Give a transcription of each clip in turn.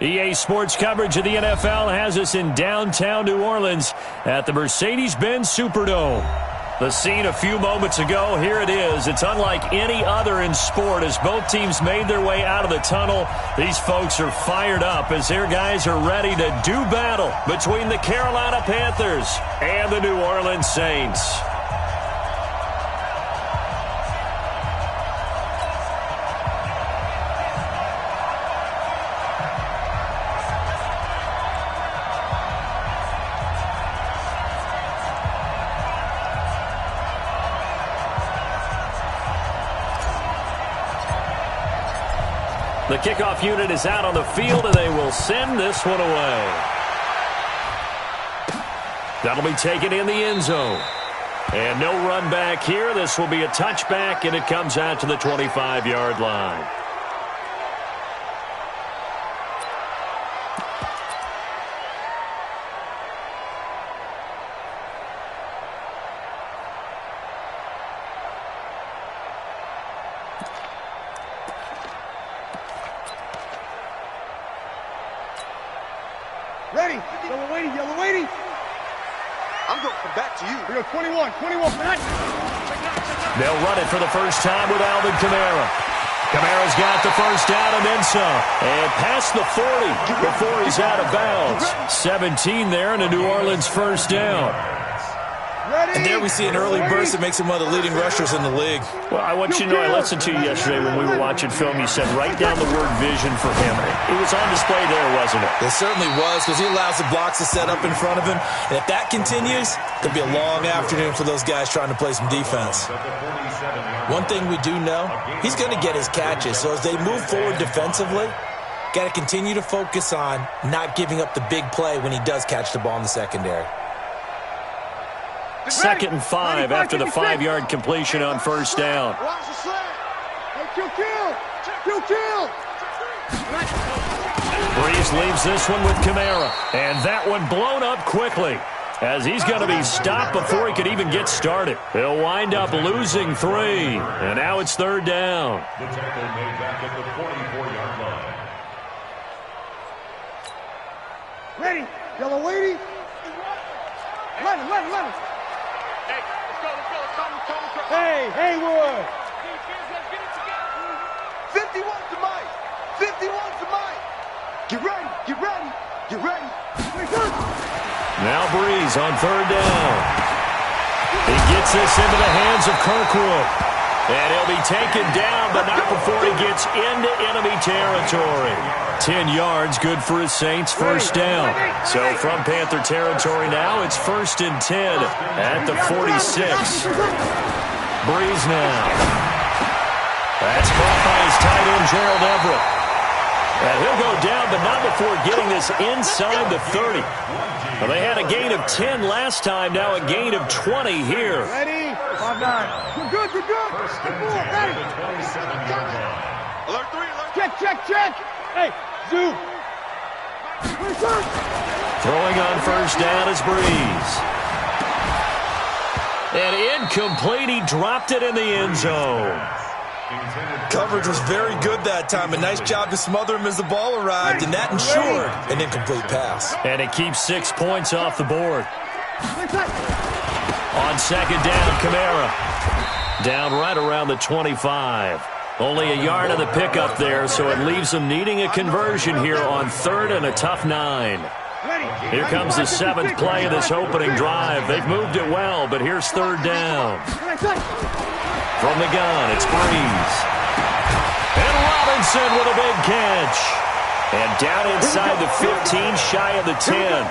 EA Sports coverage of the NFL has us in downtown New Orleans at the Mercedes-Benz Superdome. The scene a few moments ago, here it is. It's unlike any other in sport as both teams made their way out of the tunnel. These folks are fired up as their guys are ready to do battle between the Carolina Panthers and the New Orleans Saints. The kickoff unit is out on the field, and they will send this one away. That'll be taken in the end zone. And no run back here. This will be a touchback, and it comes out to the 25-yard line. Ready. Yellow waiting. I'm going to come back to you. We go 21. They'll run it for the first time with Alvin Kamara. Kamara's got the first down and then some. And past the 40 before he's out of bounds. 17 there and a New Orleans first down. And there we see an early burst that makes him one of the leading rushers in the league. Well, I want you to know, I listened to you yesterday when we were watching film. You said write down the word vision for him. It was on display there, wasn't it? It certainly was, because he allows the blocks to set up in front of him. And if that continues, it could be a long afternoon for those guys trying to play some defense. One thing we do know, he's going to get his catches. So as they move forward defensively, got to continue to focus on not giving up the big play when he does catch the ball in the secondary. 2nd and 5 after the 5-yard completion on first down. Breeze leaves this one with Kamara. And that one blown up quickly as he's going to be stopped before he could even get started. He'll wind up losing 3. And now it's 3rd down. The tackle made back at the 44-yard line. Ready. Yellow waiting. Let him. Hey, Haywood! 51 to Mike! 51 to Mike! Get ready! Now Breeze on 3rd down. He gets this into the hands of Kirkwood. And he'll be taken down, but not before he gets into enemy territory. 10 yards, good for his Saints, first down. So from Panther territory now, it's 1st and 10 at the 46. Breeze now. That's caught by his tight end, Gerald Everett. And he'll go down, but not before getting this inside the 30. Well, they had a gain of 10 last time, now a gain of 20 here. Ready? 5-9. Good. Ready. Alert 3, alert. Check. Hey, zoom. Throwing on first down is Breeze. And incomplete, he dropped it in the end zone. Coverage was very good that time. A nice job to smother him as the ball arrived, and that ensured an incomplete pass. And it keeps 6 points off the board. On 2nd down, Kamara. Down right around the 25. Only a yard of the pickup there, so it leaves them needing a conversion here on 3rd and a tough 9. Here comes the 7th play of this opening drive. They've moved it well, but here's 3rd down. From the gun, it's Breeze. And Robinson with a big catch. And down inside the 15, shy of the 10.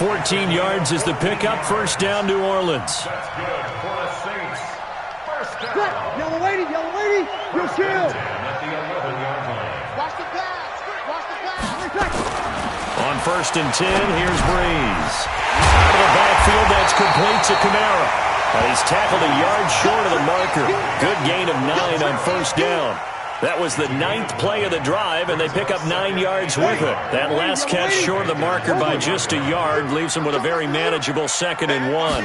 14 yards is the pickup. First down, New Orleans. That's good for the Saints. First down. Yellow waiting. You'll kill. At the 11-yard line. Watch the pass. On 1st and 10, here's Breeze. Out of the backfield, that's complete to Kamara. And he's tackled a yard short of the marker. Good gain of 9 on first down. That was the 9th play of the drive, and they pick up 9 yards with it. That last catch short of the marker by just a yard leaves them with a very manageable 2nd and 1.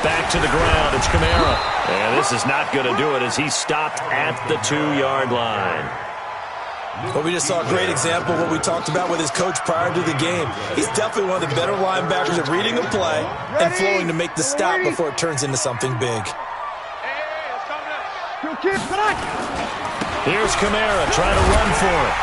Back to the ground, it's Kamara. And this is not going to do it as he's stopped at the 2-yard line. Well, we just saw a great example of what we talked about with his coach prior to the game. He's definitely one of the better linebackers at reading a play and flowing to make the stop before it turns into something big. Here's Kamara trying to run for it.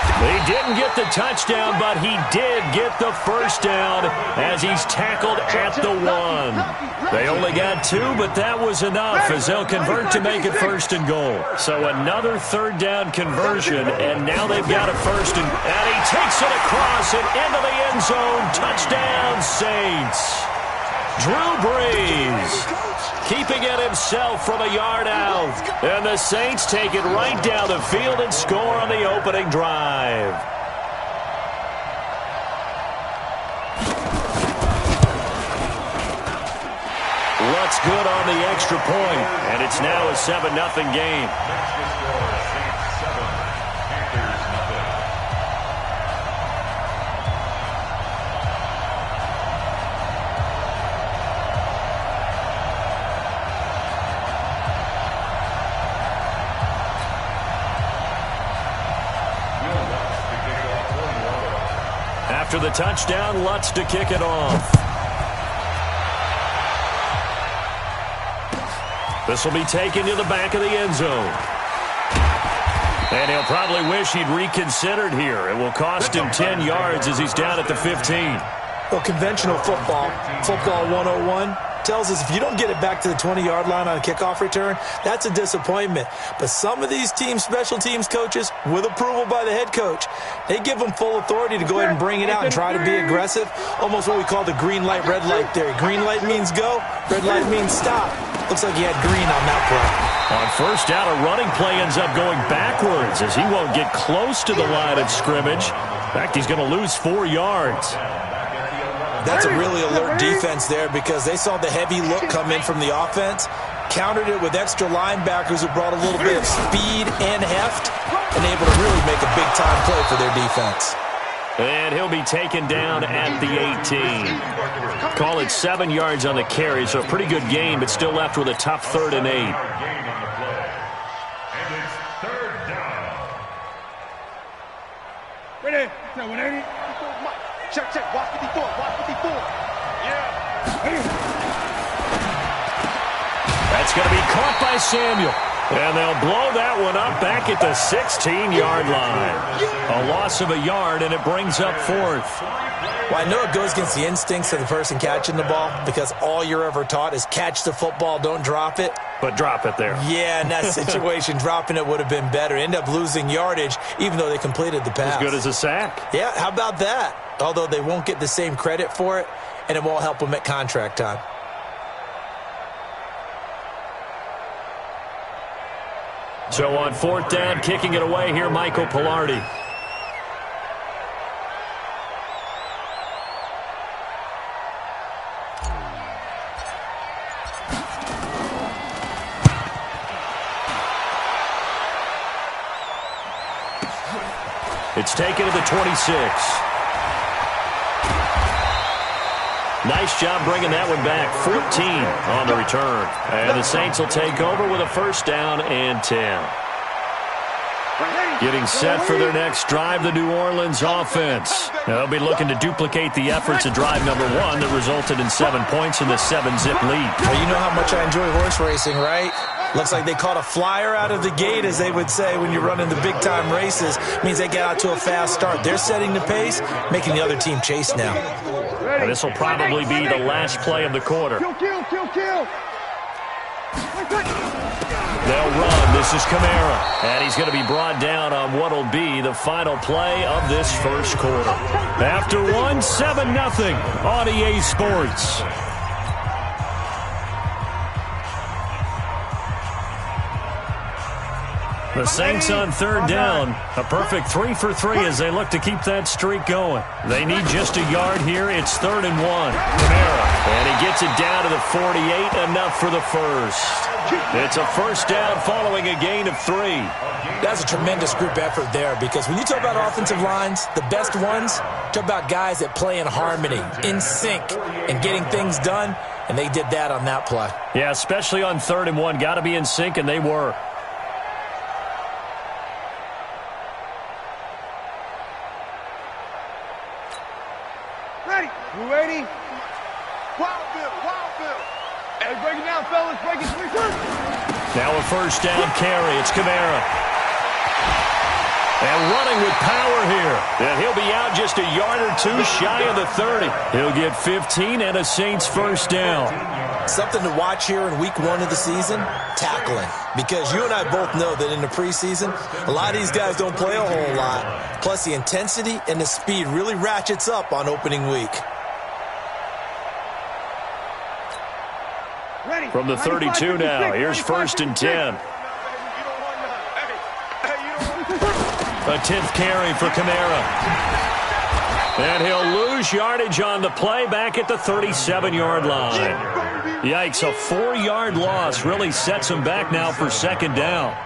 He didn't get the touchdown, but he did get the first down as he's tackled at the 1. They only got 2, but that was enough as they'll convert to make it 1st and goal. So another 3rd down conversion, and now they've got a 1st and he takes it across and into the end zone. Touchdown, Saints. Drew Brees keeping it himself from a yard out. And the Saints take it right down the field and score on the opening drive. Looks good on the extra point, and it's now a 7-0 game. After the touchdown, Lutz to kick it off. This will be taken to the back of the end zone. And he'll probably wish he'd reconsidered here. It will cost him 10 yards as he's down at the 15. Well, conventional football 101, tells us if you don't get it back to the 20-yard line on a kickoff return, that's a disappointment. But some of these teams, special teams coaches, with approval by the head coach, they give them full authority to go ahead and bring it out and try to be aggressive. Almost what we call the green light, red light theory. Green light means go, red light means stop. Looks like he had green on that play. On 1st down, a running play ends up going backwards as he won't get close to the line of scrimmage. In fact, he's going to lose 4 yards. That's a really alert defense there because they saw the heavy look come in from the offense, countered it with extra linebackers who brought a little bit of speed and heft, and able to really make a big-time play for their defense. And he'll be taken down at the 18. Call it 7 yards on the carry, so a pretty good game, but still left with a tough 3rd and 8. And it's 3rd down. Ready? 180. Check, check. Watch 54. Watch 54. Yeah. That's going to be caught by Samuel. And they'll blow that one up back at the 16-yard line. A loss of a yard, and it brings up 4th. Well, I know it goes against the instincts of the person catching the ball because all you're ever taught is catch the football, don't drop it. But drop it there. Yeah, in that situation, dropping it would have been better. End up losing yardage, even though they completed the pass. As good as a sack. Yeah, how about that? Although they won't get the same credit for it, and it won't help them at contract time. So on 4th down, kicking it away here, Michael Pilardi. It's taken to the 26. Nice job bringing that one back. 14 on the return. And the Saints will take over with a 1st down and 10. Getting set for their next drive, the New Orleans offense. Now, they'll be looking to duplicate the efforts of drive number 1 that resulted in 7 points in the 7-zip lead. Well, you know how much I enjoy horse racing, right? Looks like they caught a flyer out of the gate, as they would say when you're running the big-time races. Means they get out to a fast start. They're setting the pace, making the other team chase now. And this will probably be the last play of the quarter. Kill. They'll run. This is Kamara. And he's going to be brought down on what will be the final play of this first quarter. After 1, 7-0 on EA Sports. The Saints on 3rd down. A perfect 3 for 3 as they look to keep that streak going. They need just a yard here. It's 3rd and 1. Kamara. And he gets it down to the 48. Enough for the first. It's a 1st down following a gain of 3. That's a tremendous group effort there because when you talk about offensive lines, the best ones, talk about guys that play in harmony, in sync, and getting things done, and they did that on that play. Yeah, especially on 3rd and 1. Got to be in sync, and they were. ready? You ready? Wild Bill, Wild Bill. Hey, break it down, fellas. Break it 3 seconds. Now a first down carry. It's Kamara. And running with power here. And he'll be out just a yard or two shy of the 30. He'll get 15 and a Saints first down. Something to watch here in week 1 of the season, tackling. Because you and I both know that in the preseason, a lot of these guys don't play a whole lot. Plus, the intensity and the speed really ratchets up on opening week. Ready. From the 32 now, here's 1st and 10. A 10th carry for Kamara. And he'll lose yardage on the play back at the 37-yard line. Yikes, a 4-yard loss really sets him back now for 2nd down.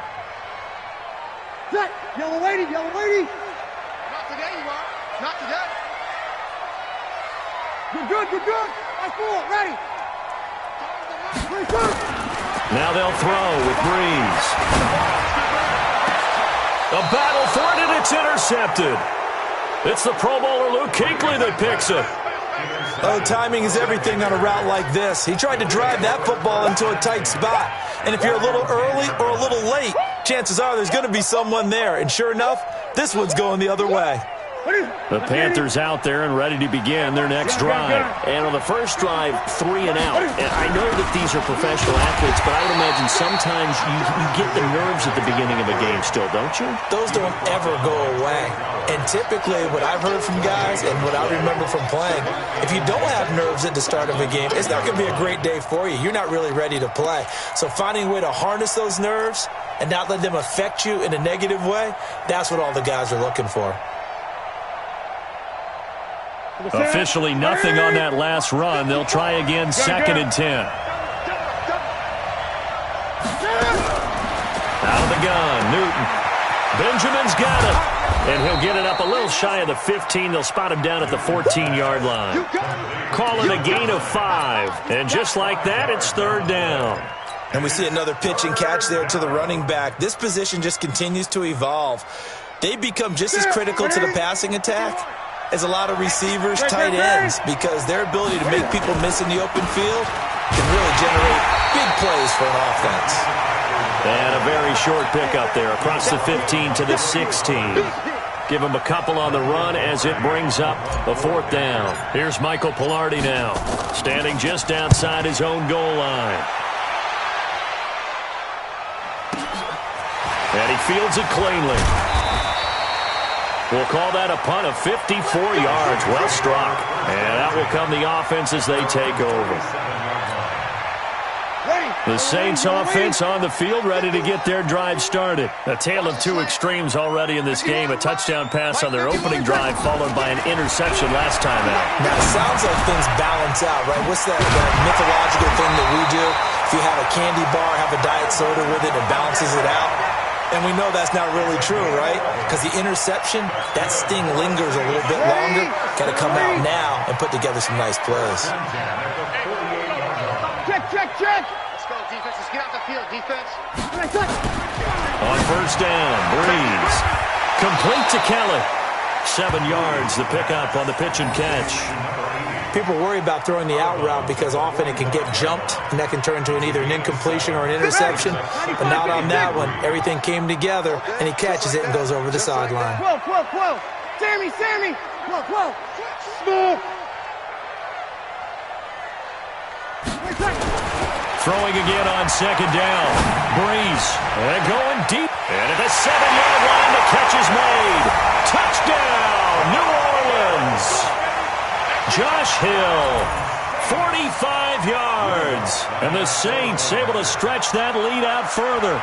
Set. Yellow lady, yellow lady. Not today, you are. Not today. You're good, you're good. That's 4, ready. Now they'll throw with Breeze. A battle for it, and it's intercepted. It's the Pro Bowler Luke Kuechly that picks it. Oh, timing is everything on a route like this. He tried to drive that football into a tight spot. And if you're a little early or a little late, chances are there's going to be someone there. And sure enough, this one's going the other way. The Panthers out there and ready to begin their next drive. And on the first drive, 3 and out. And I know that these are professional athletes, but I would imagine sometimes you get the nerves at the beginning of a game still, don't you? Those don't ever go away. And typically what I've heard from guys and what I remember from playing, if you don't have nerves at the start of a game, it's not going to be a great day for you. You're not really ready to play. So finding a way to harness those nerves and not let them affect you in a negative way, that's what all the guys are looking for. Officially nothing on that last run. They'll try again, 2nd and 10. Out of the gun, Newton. Benjamin's got it. And he'll get it up a little shy of the 15. They'll spot him down at the 14-yard line. Call it a gain of 5. And just like that, it's 3rd down. And we see another pitch and catch there to the running back. This position just continues to evolve. They become just as critical to the passing attack as a lot of receivers, tight ends, because their ability to make people miss in the open field can really generate big plays for an offense. And a very short pickup there across the 15 to the 16. Give him a couple on the run as it brings up the 4th down. Here's Michael Pilardi now, standing just outside his own goal line. And he fields it cleanly. We'll call that a punt of 54 yards. Well struck. And out will come the offense as they take over. The Saints offense on the field, ready to get their drive started. A tale of 2 extremes already in this game. A touchdown pass on their opening drive, followed by an interception last time out. Now, it sounds like things balance out, right? What's that mythological thing that we do? If you have a candy bar, have a diet soda with it, it balances it out. And we know that's not really true, right? Because the interception, that sting lingers a little bit longer. Got to come out now and put together some nice plays. Check, check, check. Let's go, defense. Let's get out the field, defense. On 1st down, Breeze. Complete to Kelly. 7 yards, the pickup on the pitch and catch. People worry about throwing the out route because often it can get jumped, and that can turn into either an incompletion or an interception. But not on that one. Everything came together, and he catches it and goes over the sideline. 12, 12, 12. Sammy, Sammy. 12, 12. Smooth. Throwing again on 2nd down. Breeze. And going deep. And at the 7-yard line, the catch is made. Touchdown, New Orleans. Josh Hill, 45 yards. And the Saints able to stretch that lead out further.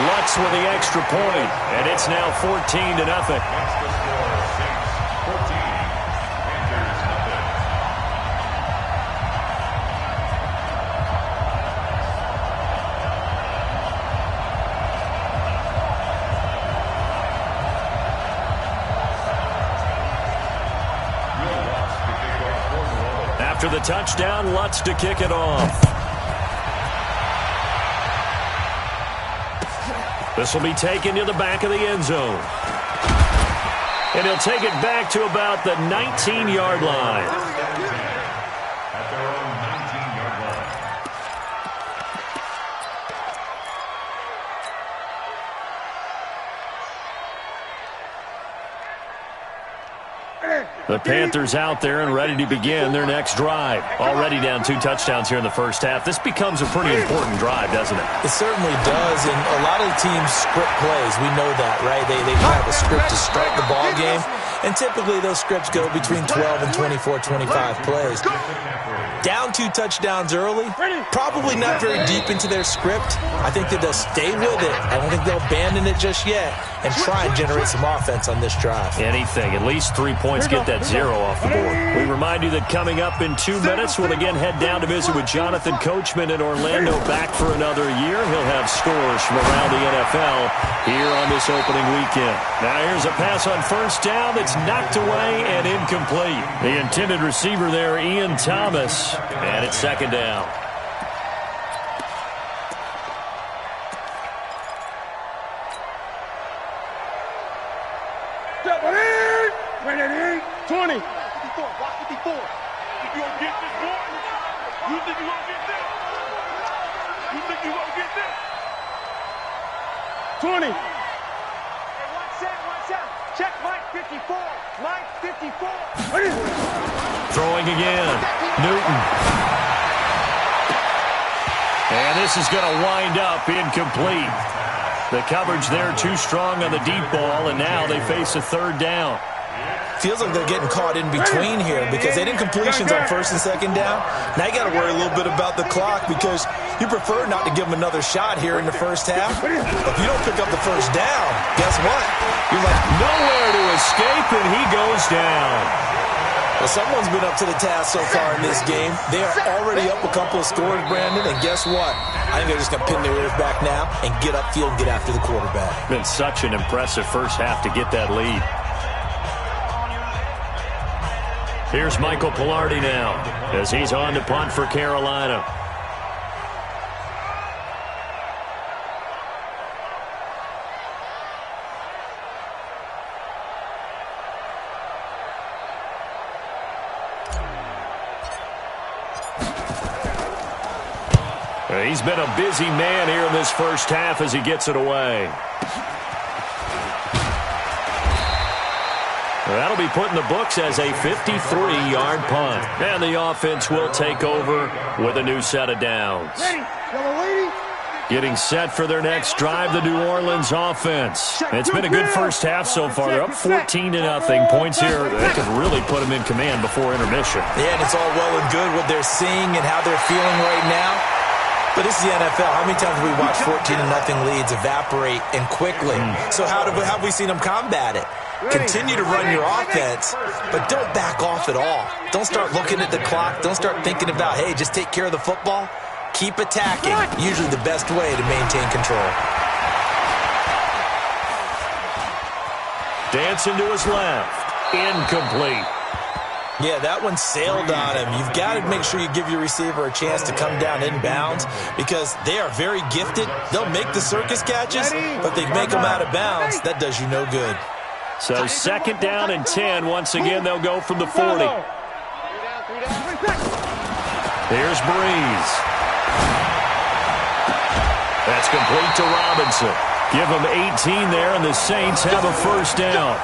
Lutz with the extra point, and it's now 14-0. After the touchdown, Lutz to kick it off. This will be taken to the back of the end zone. And he'll take it back to about the 19-yard line. At their own 19-yard line. The Panthers out there and ready to begin their next drive. Already down 2 touchdowns here in the first half. This becomes a pretty important drive, doesn't it? It certainly does, and a lot of the teams script plays. We know that, right? They have a script to start the ball game, and typically those scripts go between 12 and 24, 25 plays. Down 2 touchdowns early, probably not very deep into their script. I think that they'll stay with it. I don't think they'll abandon it just yet and try and generate some offense on this drive. Anything, at least 3 points, get that 0 off the board. We remind you that coming up in 2 minutes, we'll again head down to visit with Jonathan Coachman in Orlando, back for another year. He'll have scores from around the NFL here on this opening weekend. Now here's a pass on first down that's knocked away and incomplete. The intended receiver there, Ian Thomas, and it's second down. Win it, 20. 54, block 54. You gonna get this, boy? You think you gonna get this? You think you gonna get this? 20. Hey, one set. Check Mike 54. Mike 54. Throwing again. Newton. And this is going to wind up incomplete. The coverage there too strong on the deep ball, and now they face a third down. Feels like they're getting caught in between here because they didn't completions on first and second down. Now you got to worry a little bit about the clock because you prefer not to give them another shot here in the first half. If you don't pick up the first down, guess what? You're like, nowhere to escape, and he goes down. Well, someone's been up to the task so far in this game. They are already up a couple of scores, Brandon, and guess what? I think they're just going to pin their ears back now and get upfield and get after the quarterback. Been such an impressive first half to get that lead. Here's Michael Pilardi now as he's on to punt for Carolina. He's been a busy man here in this first half as he gets it away. That'll be put in the books as a 53-yard punt. And the offense will take over with a new set of downs. Getting set for their next drive, the New Orleans offense. It's been a good first half so far. They're up 14-0. Points here that could really put them in command before intermission. Yeah, and it's all well and good what they're seeing and how they're feeling right now. But this is the NFL. How many times have we watched 14-0 leads evaporate and quickly? So how have we seen them combat it? Continue to run your offense, but don't back off at all. Don't start looking at the clock. Don't start thinking about, hey, just take care of the football. Keep attacking. Usually the best way to maintain control. Dancing to his left. Incomplete. Yeah, that one sailed on him. You've got to make sure you give your receiver a chance to come down inbounds because they are very gifted. They'll make the circus catches, but they make them out of bounds. That does you no good. So second down and 10. Once again, they'll go from the 40. Here's Breeze. That's complete to Robinson. Give him 18 there, and the Saints have a first down.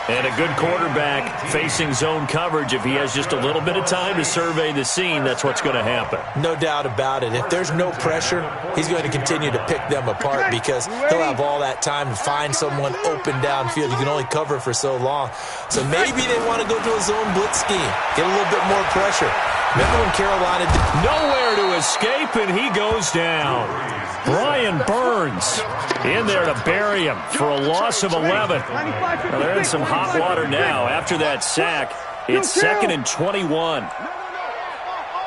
And a good quarterback facing zone coverage. If he has just a little bit of time to survey the scene, that's what's going to happen. No doubt about it. If there's no pressure, he's going to continue to pick them apart because he'll have all that time to find someone open downfield. You can only cover for so long. So maybe they want to go to a zone blitz scheme, get a little bit more pressure. Remember when Carolina did nowhere to escape, and he goes down. Brian Burns in there to bury him for a loss of 11. Well, they're in some hot water now. After that sack, it's second and 21.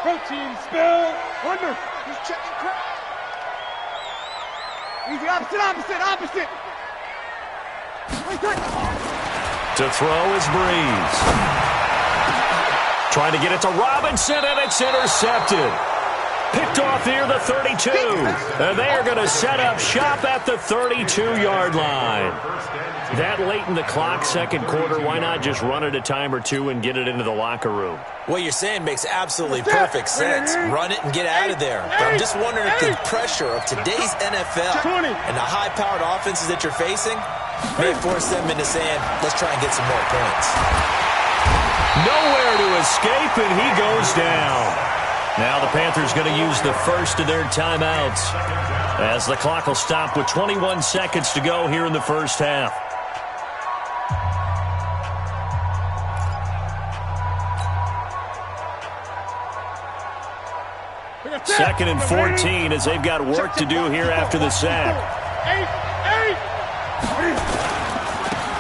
Protein spill. Under. He's checking crowd. Easy, opposite. To throw is Breeze. Trying to get it to Robinson, and it's intercepted. Picked off near the 32. And they are going to set up shop at the 32-yard line. That late in the clock, second quarter, why not just run it a time or two and get it into the locker room? What you're saying makes absolutely perfect sense. Run it and get out of there. But I'm just wondering if the pressure of today's NFL and the high-powered offenses that you're facing may force them into saying, let's try and get some more points. Nowhere to escape, and he goes down. Now the Panthers going to use the first of their timeouts as the clock will stop with 21 seconds to go here in the first half. Second and 14 as they've got work to do here after the sack.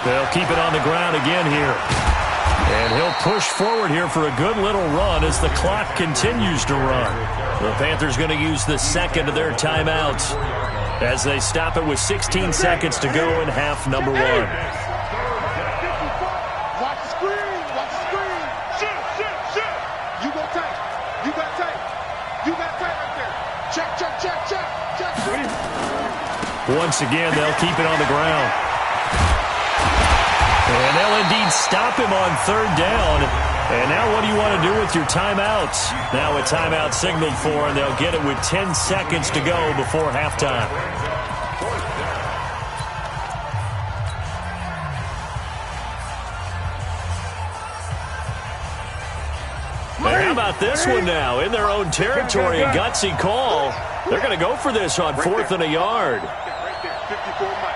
They'll keep it on the ground again here. And he'll push forward here for a good little run as the clock continues to run. The Panthers going to use the second of their timeouts as they stop it with 16 seconds to go in half number one. Watch the screen. Watch the screen. Shit. You got tight. You got tight. You got tight right there. Check. Once again, they'll keep it on the ground. And they'll indeed stop him on third down. And now what do you want to do with your timeouts? Now a timeout signaled for, and they'll get it with 10 seconds to go before halftime. And how about this one now? In their own territory, a gutsy call. They're going to go for this on fourth and a yard. Right there, 54 Mike.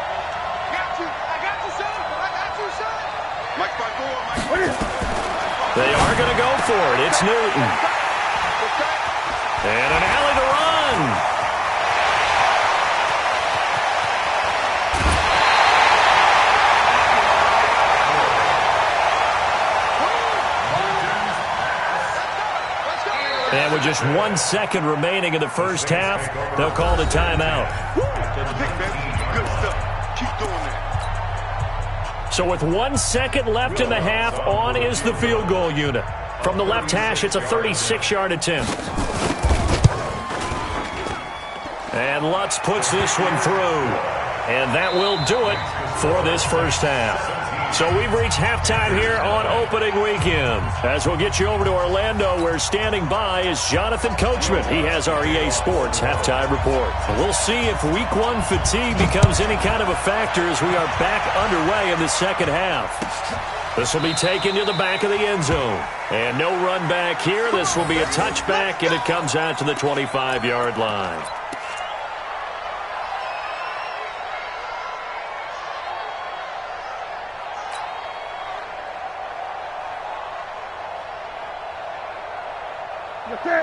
They are going to go for it. It's Newton. And an alley to run. And with just 1 second remaining in the first half, they'll call the timeout. Good stuff. Keep doing that. So with 1 second left in the half, on is the field goal unit. From the left hash, it's a 36-yard attempt. And Lutz puts this one through. And that will do it for this first half. So we've reached halftime here on opening weekend. As we'll get you over to Orlando, where standing by is Jonathan Coachman. He has our EA Sports halftime report. We'll see if week one fatigue becomes any kind of a factor as we are back underway in the second half. This will be taken to the back of the end zone. And no run back here. This will be a touchback, and it comes out to the 25-yard line.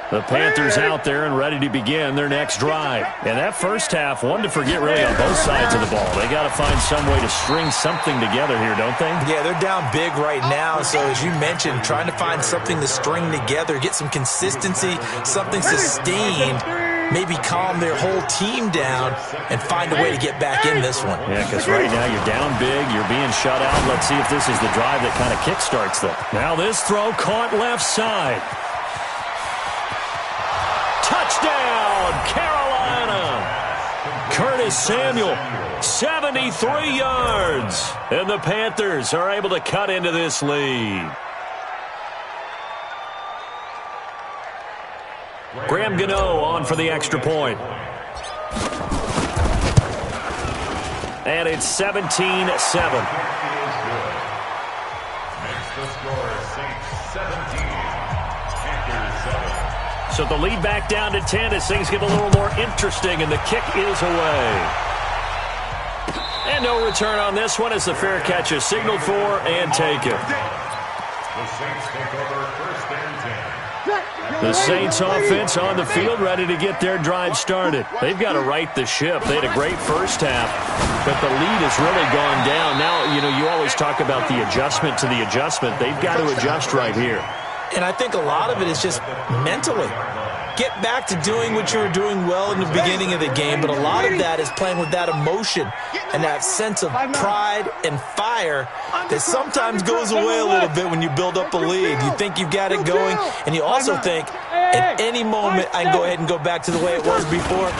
The Panthers out there and ready to begin their next drive. And that first half, one to forget really on both sides of the ball. They got to find some way to string something together here, don't they? Yeah, they're down big right now. So as you mentioned, trying to find something to string together, get some consistency, something sustained, maybe calm their whole team down and find a way to get back in this one. Yeah, because right now you're down big, you're being shut out. Let's see if this is the drive that kind of kickstarts them. Now this throw caught left side. Touchdown, Carolina! Curtis Samuel, 73 yards. And the Panthers are able to cut into this lead. Graham Gano on for the extra point. And it's 17-7. Makes the score Saints 17. Panthers 7. So the lead back down to 10 as things get a little more interesting, and the kick is away. And no return on this one as the fair catch is signaled for and taken. The Saints take over first and 10. The Saints offense on the field ready to get their drive started. They've got to right the ship. They had a great first half, but the lead has really gone down. Now, you always talk about the adjustment to the adjustment. They've got to adjust right here. And I think a lot of it is just mentally. get back to doing what you were doing well in the beginning of the game, but a lot of that is playing with that emotion and that sense of pride and fire that sometimes goes away a little bit when you build up a lead. You think you've got it going, and you also think at any moment I can go ahead and go back to the way it was before.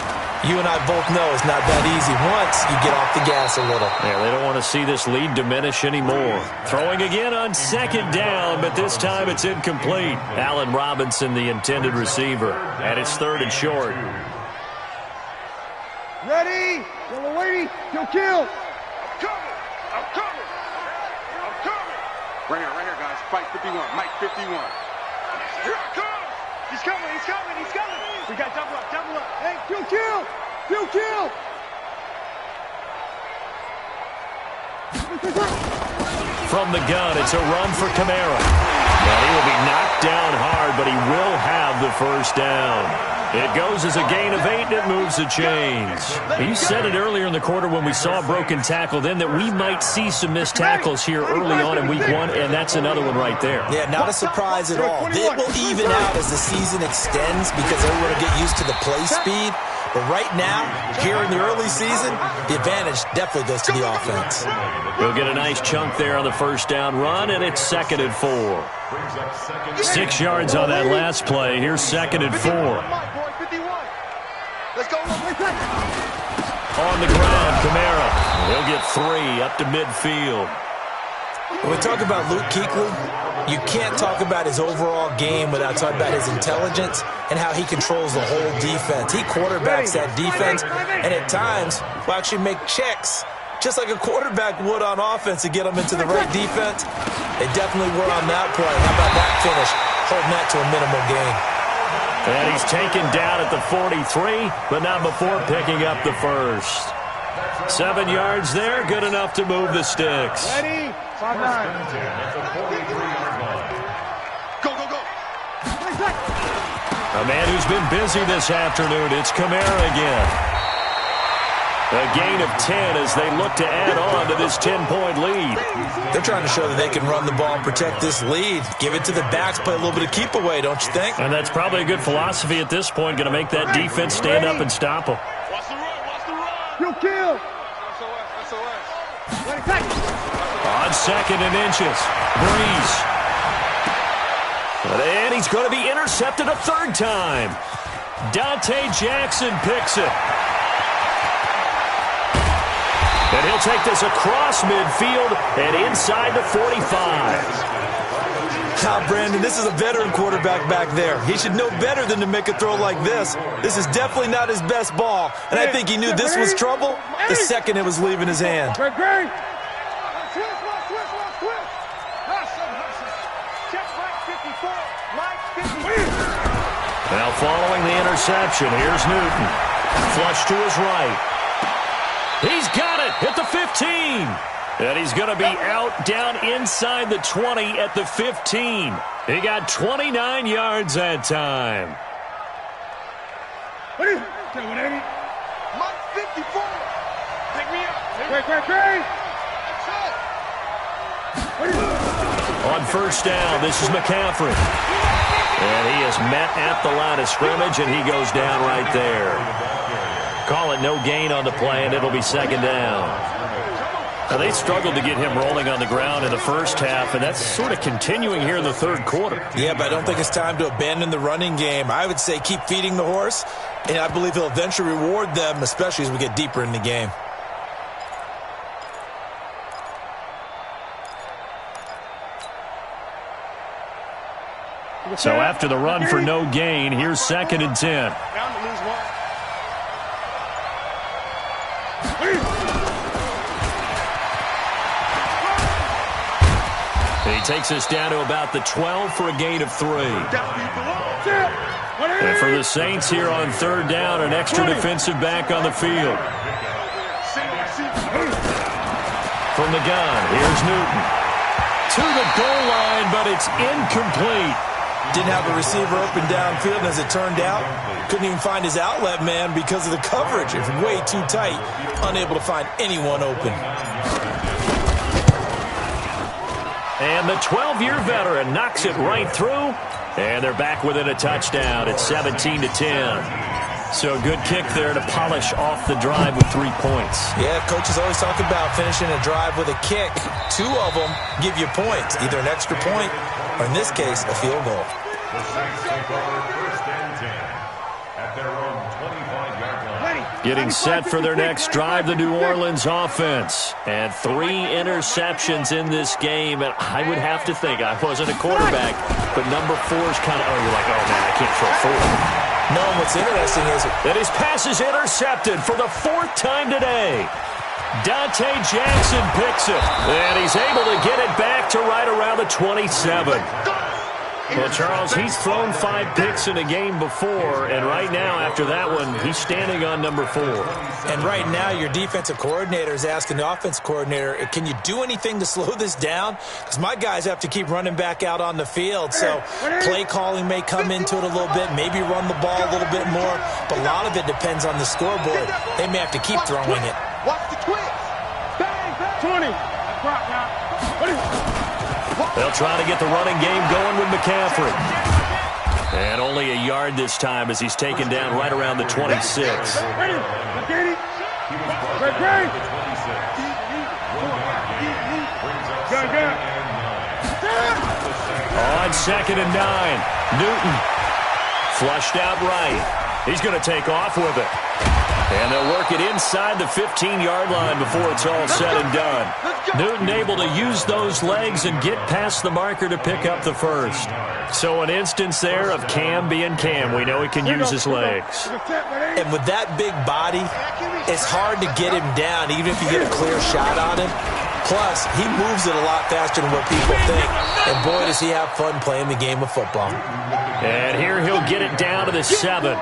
You and I both know it's not that easy once you get off the gas a little. Yeah, they don't want to see this lead diminish anymore. Throwing again on second down, but this time it's incomplete. Allen Robinson, the intended receiver, and it's third and short. Ready? Yellow lady, kill, kill. I'm coming. I'm coming. I'm coming. Right here, guys. Fight 51. Mike 51. Here I come. He's coming. He's coming. He's coming. We got double up. Double up. Hey, kill, kill. Kill, kill. From the gun, it's a run for Kamara. Now, he will be knocked down hard, but he will have the first down. It goes as a gain of 8, and it moves the chains. You said it earlier in the quarter when we saw a broken tackle then that we might see some missed tackles here early on in week 1, and that's another one right there. Yeah, not a surprise at all. It will even out as the season extends because everyone will get used to the play speed. But right now, here in the early season, the advantage definitely goes to the offense. He'll get a nice chunk there on the first down run, and it's 2nd and 4. 6 yards on that last play. Here's 2nd and 4. Let's go. On the ground, Kamara. He'll get 3 up to midfield. When we talk about Luke Kuechly, you can't talk about his overall game without talking about his intelligence and how he controls the whole defense. He quarterbacks that defense, and at times will actually make checks, just like a quarterback would on offense to get them into the right defense. They definitely were on that play. How about that finish? Holding that to a minimal gain. And he's taken down at the 43, but not before picking up the first. 7 yards there, good enough to move the sticks. Ready? 5-9. Go, go, go. A man who's been busy this afternoon, it's Kamara again. A gain of 10 as they look to add on to this 10-point lead. They're trying to show that they can run the ball and protect this lead. Give it to the backs, play a little bit of keep away, don't you think? And that's probably a good philosophy at this point, going to make that defense stand up and stop them. Watch the run, watch the run. Kill. On 2nd and inches, Breeze. And he's going to be intercepted a 3rd time. Dante Jackson picks it. And he'll take this across midfield and inside the 45. Now, Brandon, this is a veteran quarterback back there. He should know better than to make a throw like this. This is definitely not his best ball. And I think he knew this was trouble the second it was leaving his hand. Now following the interception, here's Newton. Flush to his right. He's got it at the 15. And he's going to be out down inside the 20 at the 15. He got 29 yards that time. What is it? 180. Mike 54. Pick me up. Great. On first down, this is McCaffrey. And he is met at the line of scrimmage, and he goes down right there. Call it no gain on the play, and it'll be 2nd down. Now, they struggled to get him rolling on the ground in the first half, and that's sort of continuing here in the 3rd quarter. Yeah, but I don't think it's time to abandon the running game. I would say keep feeding the horse, and I believe he'll eventually reward them, especially as we get deeper in the game. So after the run for no gain, here's 2nd and 10. He takes us down to about the 12 for a gain of 3. And for the Saints here on 3rd down, an extra defensive back on the field. From the gun, here's Newton. To the goal line, but it's incomplete. Didn't have a receiver open downfield, and as it turned out, couldn't even find his outlet man because of the coverage. It's way too tight, unable to find anyone open. And the 12-year veteran knocks it right through, And they're back within a touchdown. It's 17-10. So a good kick there to polish off the drive with 3 points. Yeah, coaches always talk about finishing a drive with a kick. 2 of them give you points, either an extra point or, in this case, a field goal. The Saints take over 1st and 10 at their own 25-yard line. Getting set for their next drive, the New Orleans offense. And 3 interceptions in this game. And I would have to think, I wasn't a quarterback, but number 4's kind of, you're like, oh, man, I can't throw 4. No, what's interesting is that his pass is intercepted for the 4th time today. Dante Jackson picks it, and he's able to get it back to right around the 27. Well, Charles, he's thrown 5 picks in a game before, and right now, after that one, he's standing on number 4. And right now, your defensive coordinator is asking the offensive coordinator, can you do anything to slow this down? Because my guys have to keep running back out on the field, so play calling may come into it a little bit, maybe run the ball a little bit more, but a lot of it depends on the scoreboard. They may have to keep throwing it. Watch the twist. Bang, 20. They'll try to get the running game going with McCaffrey. And only a yard this time as he's taken down right around the 26. On 2nd and 9, Newton flushed out right. He's going to take off with it. And they'll work it inside the 15-yard line before it's all said and done. Newton able to use those legs and get past the marker to pick up the 1st. So an instance there of Cam being Cam. We know he can use his legs. And with that big body, it's hard to get him down, even if you get a clear shot on him. Plus, he moves it a lot faster than what people think. And boy, does he have fun playing the game of football. And here he'll get it down to the 7.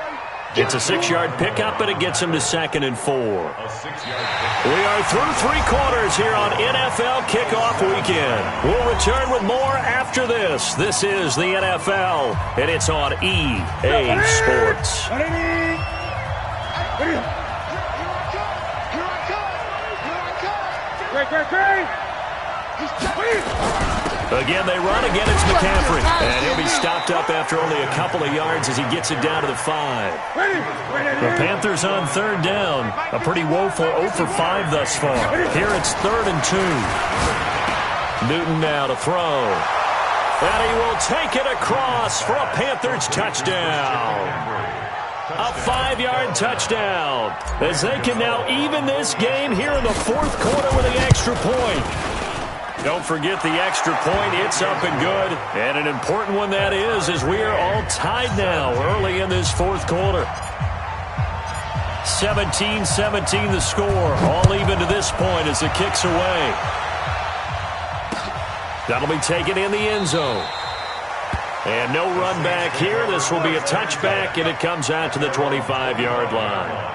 It's a 6-yard pickup, and it gets him to 2nd and 4. We are through 3 quarters here on NFL Kickoff Weekend. We'll return with more after this. This is the NFL, and it's on EA Sports. Again, they run. Again, it's McCaffrey. And he'll be stopped up after only a couple of yards as he gets it down to the 5. The Panthers on 3rd down. A pretty woeful 0 for 5 thus far. Here it's 3rd and 2. Newton now to throw. And he will take it across for a Panthers touchdown. A 5-yard touchdown. As they can now even this game here in the 4th quarter with the extra point. Don't forget the extra point. It's up and good. And an important one that is, as we are all tied now early in this 4th quarter. 17-17 the score. All even to this point as it kicks away. That'll be taken in the end zone. And no run back here. This will be a touchback, and it comes out to the 25-yard line.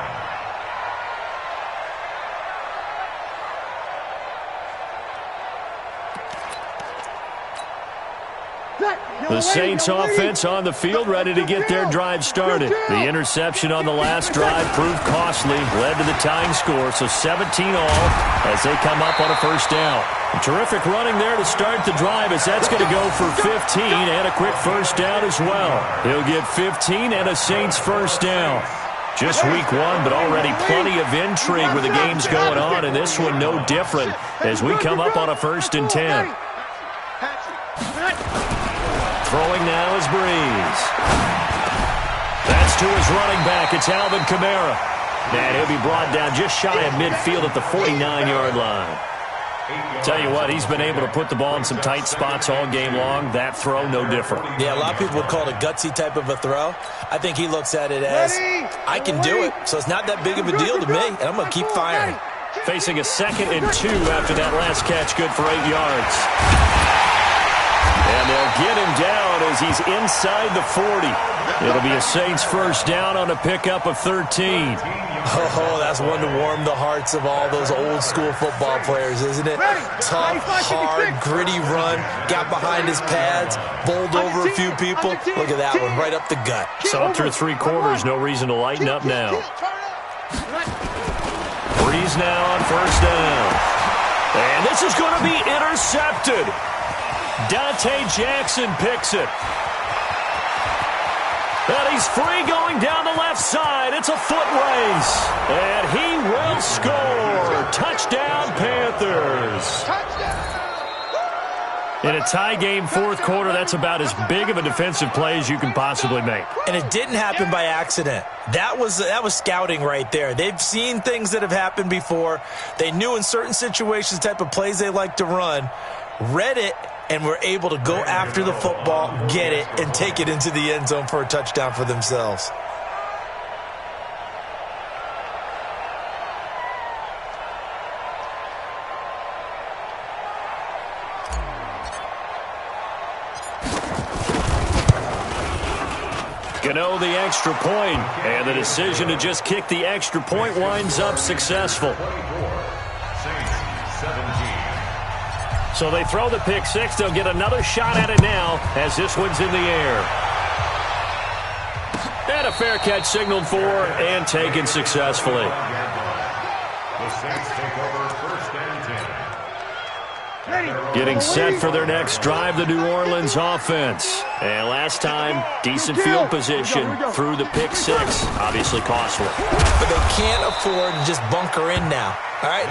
The Saints offense on the field, ready to get their drive started. The interception on the last drive proved costly, led to the tying score, so 17 all as they come up on a 1st down. Terrific running there to start the drive as that's going to go for 15 and a quick 1st down as well. He'll get 15 and a Saints 1st down. Just week 1, but already plenty of intrigue with the games going on, and this one no different as we come up on a 1st and 10. Throwing now is Breeze. That's to his running back. It's Alvin Kamara. And he'll be brought down just shy of midfield at the 49-yard line. Tell you what, he's been able to put the ball in some tight spots all game long. That throw, no different. Yeah, a lot of people would call it a gutsy type of a throw. I think he looks at it as, I can do it, so it's not that big of a deal to me, and I'm going to keep firing. Facing a 2nd and 2 after that last catch, good for 8 yards. And they'll get him down as he's inside the 40. It'll be a Saints 1st down on a pickup of 13. Oh, that's one to warm the hearts of all those old-school football players, isn't it? Tough, hard, gritty run. Got behind his pads, bowled over a few people. Look at that one, right up the gut. So through 3 quarters, no reason to lighten up now. Breeze now on 1st down. And this is going to be intercepted. Dante Jackson picks it. And he's free going down the left side. It's a foot race. And he will score. Touchdown, Panthers. In a tie game fourth quarter, that's about as big of a defensive play as you can possibly make. And it didn't happen by accident. That was scouting right there. They've seen things that have happened before. They knew in certain situations the type of plays they like to run, read it, and were able to go after the football, get it, and take it into the end zone for a touchdown for themselves. Gano the extra point, and the decision to just kick the extra point winds up successful. So they throw the pick six. They'll get another shot at it now as this one's in the air. And a fair catch signaled for and taken successfully. The Saints take over first and 10. Getting set for their next drive, the New Orleans offense. And last time, decent field position through the pick six. Obviously costly. But they can't afford to just bunker in now. All right,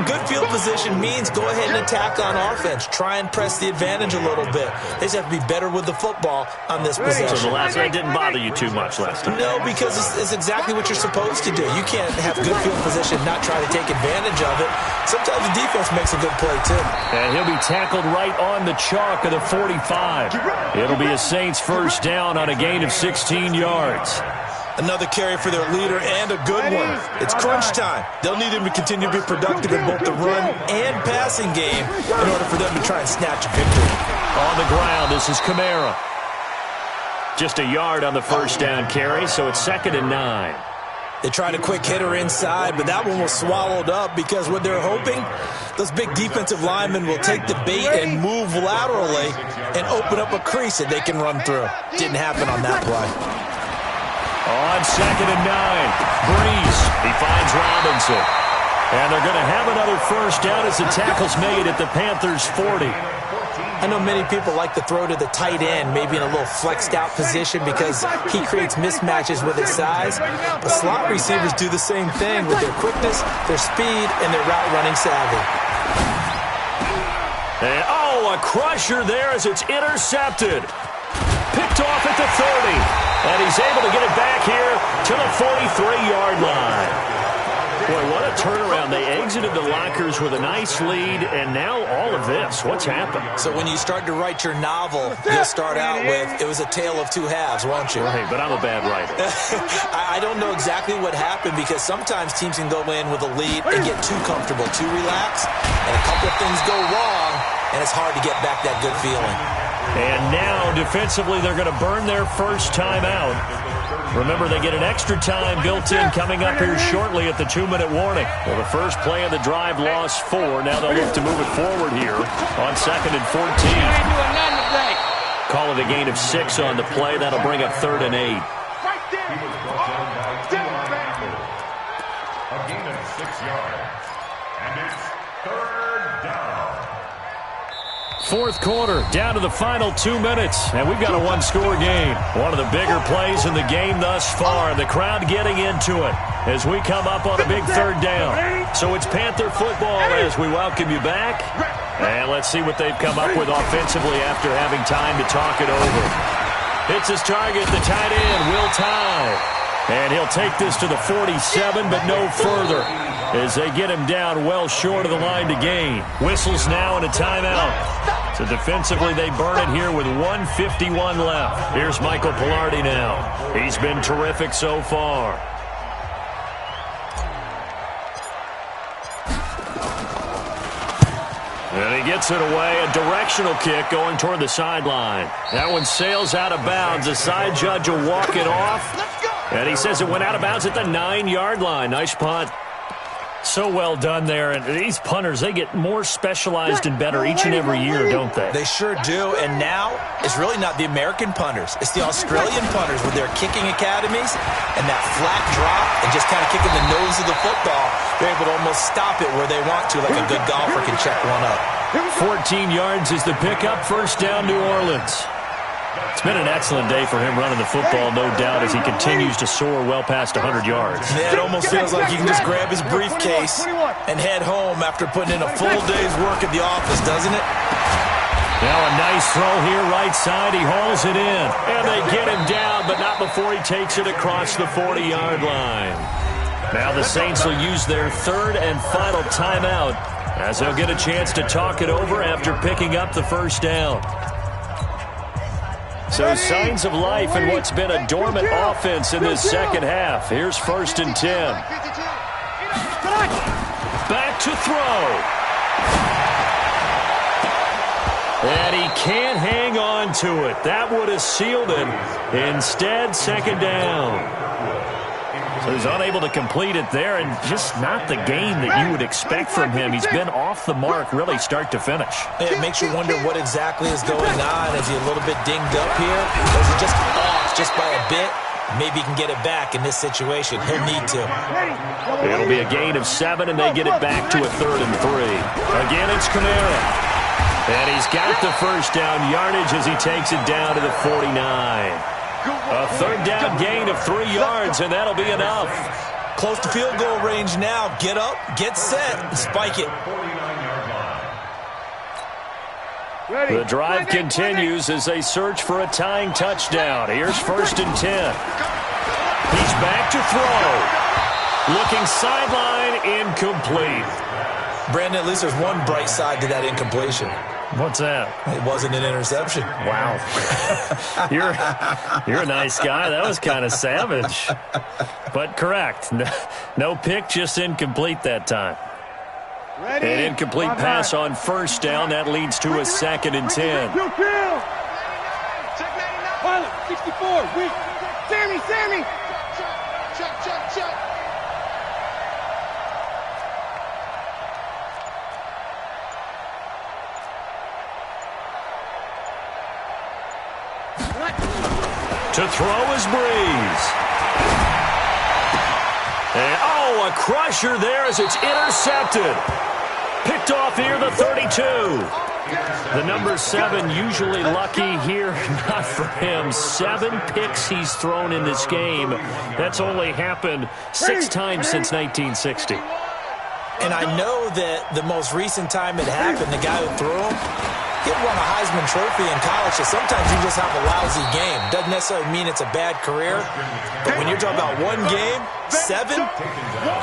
good field position means go ahead and attack on offense. Try and press the advantage a little bit. They just have to be better with the football on this possession. So the last one didn't bother you too much last time? No, because it's exactly what you're supposed to do. You can't have good field position and not try to take advantage of it. Sometimes the defense makes a good play, too. And he'll be tackled right on the chalk of the 45. It'll be a Saints first down on a gain of 16 yards. Another carry for their leader and a good one. It's crunch time. They'll need him to continue to be productive in both the run and passing game in order for them to try and snatch a victory. On the ground, this is Kamara. Just a yard on the first down carry, so it's 2nd and 9. They tried a quick hitter inside, but that one was swallowed up because what they're hoping, those big defensive linemen will take the bait and move laterally and open up a crease that they can run through. Didn't happen on that play. On 2nd and 9, Breeze, he finds Robinson. And they're going to have another first down as the tackle's made at the Panthers' 40. I know many people like to throw to the tight end, maybe in a little flexed out position because he creates mismatches with his size. But slot receivers do the same thing with their quickness, their speed, and their route running savvy. And, a crusher there as it's intercepted. Picked off at the 30. And he's able to get it back here to the 43-yard line. Boy, what a turnaround. They exited the lockers with a nice lead, and now all of this. What's happened? So when you start to write your novel, you'll start out with, it was a tale of two halves, won't you? Right, but I'm a bad writer. I don't know exactly what happened because sometimes teams can go in with a lead and get too comfortable, too relaxed, and a couple of things go wrong, and it's hard to get back that good feeling. And now, defensively, they're going to burn their first time out. Remember, they get an extra time built in coming up here shortly at the 2-minute warning. Well, the first play of the drive lost 4. Now they'll look to move it forward here on 2nd and 14. Call it a gain of 6 on the play. That'll bring up 3rd and 8. A gain of 6 yards. And it's 3rd down. Fourth quarter, down to the final 2 minutes, and we've got a one-score game. One of the bigger plays in the game thus far. The crowd getting into it as we come up on a big 3rd down. So it's Panther football as we welcome you back. And let's see what they've come up with offensively after having time to talk it over. Hits his target, the tight end, Will Tye. And he'll take this to the 47, but no further as they get him down well short of the line to gain. Whistles now and a timeout. So defensively, they burn it here with 1:51 left. Here's Michael Pilardi now. He's been terrific so far. And he gets it away, a directional kick going toward the sideline. That one sails out of bounds. The side judge will walk it off. And he says it went out of bounds at the 9-yard line. Nice punt. So well done there. And these punters, they get more specialized and better each and every year, don't they? They sure do. And now it's really not the American punters. It's the Australian punters with their kicking academies and that flat drop and just kind of kicking the nose of the football. They're able to almost stop it where they want to, like a good golfer can check one up. 14 yards is the pickup. First down, New Orleans. It's been an excellent day for him running the football, no doubt, as he continues to soar well past 100 yards. Yeah, it almost feels like he can just grab his briefcase and head home after putting in a full day's work at the office, doesn't it? Now a nice throw here, right side. He hauls it in. And they get him down, but not before he takes it across the 40-yard line. Now the Saints will use their third and final timeout as they'll get a chance to talk it over after picking up the first down. So signs of life in what's been a dormant offense in this second half. Here's 1st and 10. Back to throw. And he can't hang on to it. That would have sealed it. Instead, 2nd down. So he's unable to complete it there, and just not the game that you would expect from him. He's been off the mark really start to finish. It makes you wonder what exactly is going on. Is he a little bit dinged up here? Or is he just off just by a bit? Maybe he can get it back in this situation. He'll need to. It'll be a gain of 7, and they get it back to a 3rd and 3. Again, it's Kamara. And he's got the first down yardage as he takes it down to the 49. A 3rd down gain of 3 yards, and that'll be enough. Close to field goal range now. Get up, get set, and spike it. The drive continues as they search for a tying touchdown. Here's 1st and 10. He's back to throw. Looking sideline, incomplete. Brandon, at least there's one bright side to that incompletion. What's that? It wasn't an interception. Wow. You're a nice guy. That was kind of savage. But correct. No pick, just incomplete that time. An incomplete pass on 1st down. That leads to a 2nd and 10. Pilot, 64, weak. Sammy. Check. To throw is Breeze. And, a crusher there as it's intercepted. Picked off here, the 32. The number 7 usually lucky here. Not for him. 7 picks he's thrown in this game. That's only happened 6 times since 1960. And I know that the most recent time it happened, the guy who threw him, he won a Heisman Trophy in college, so sometimes you just have a lousy game. Doesn't necessarily mean it's a bad career, but when you're talking about one game, 7,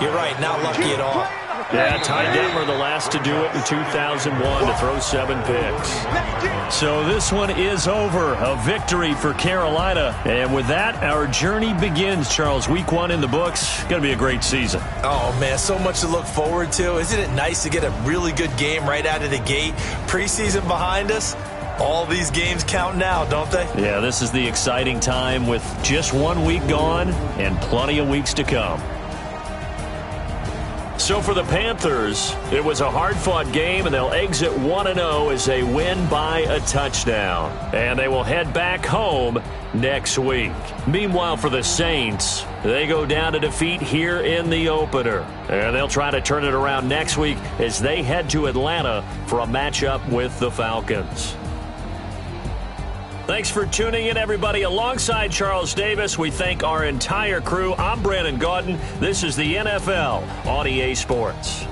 you're right, not lucky at all. Yeah, Ty Detmer the last to do it in 2001 to throw 7 picks. So this one is over. A victory for Carolina. And with that, our journey begins, Charles. Week 1 in the books. Going to be a great season. Oh, man, so much to look forward to. Isn't it nice to get a really good game right out of the gate? Preseason behind us. All these games count now, don't they? Yeah, this is the exciting time with just 1 week gone and plenty of weeks to come. So for the Panthers, it was a hard-fought game, and they'll exit 1-0 as they win by a touchdown. And they will head back home next week. Meanwhile, for the Saints, they go down to defeat here in the opener. And they'll try to turn it around next week as they head to Atlanta for a matchup with the Falcons. Thanks for tuning in, everybody. Alongside Charles Davis, we thank our entire crew. I'm Brandon Gaudin. This is the NFL on EA Sports.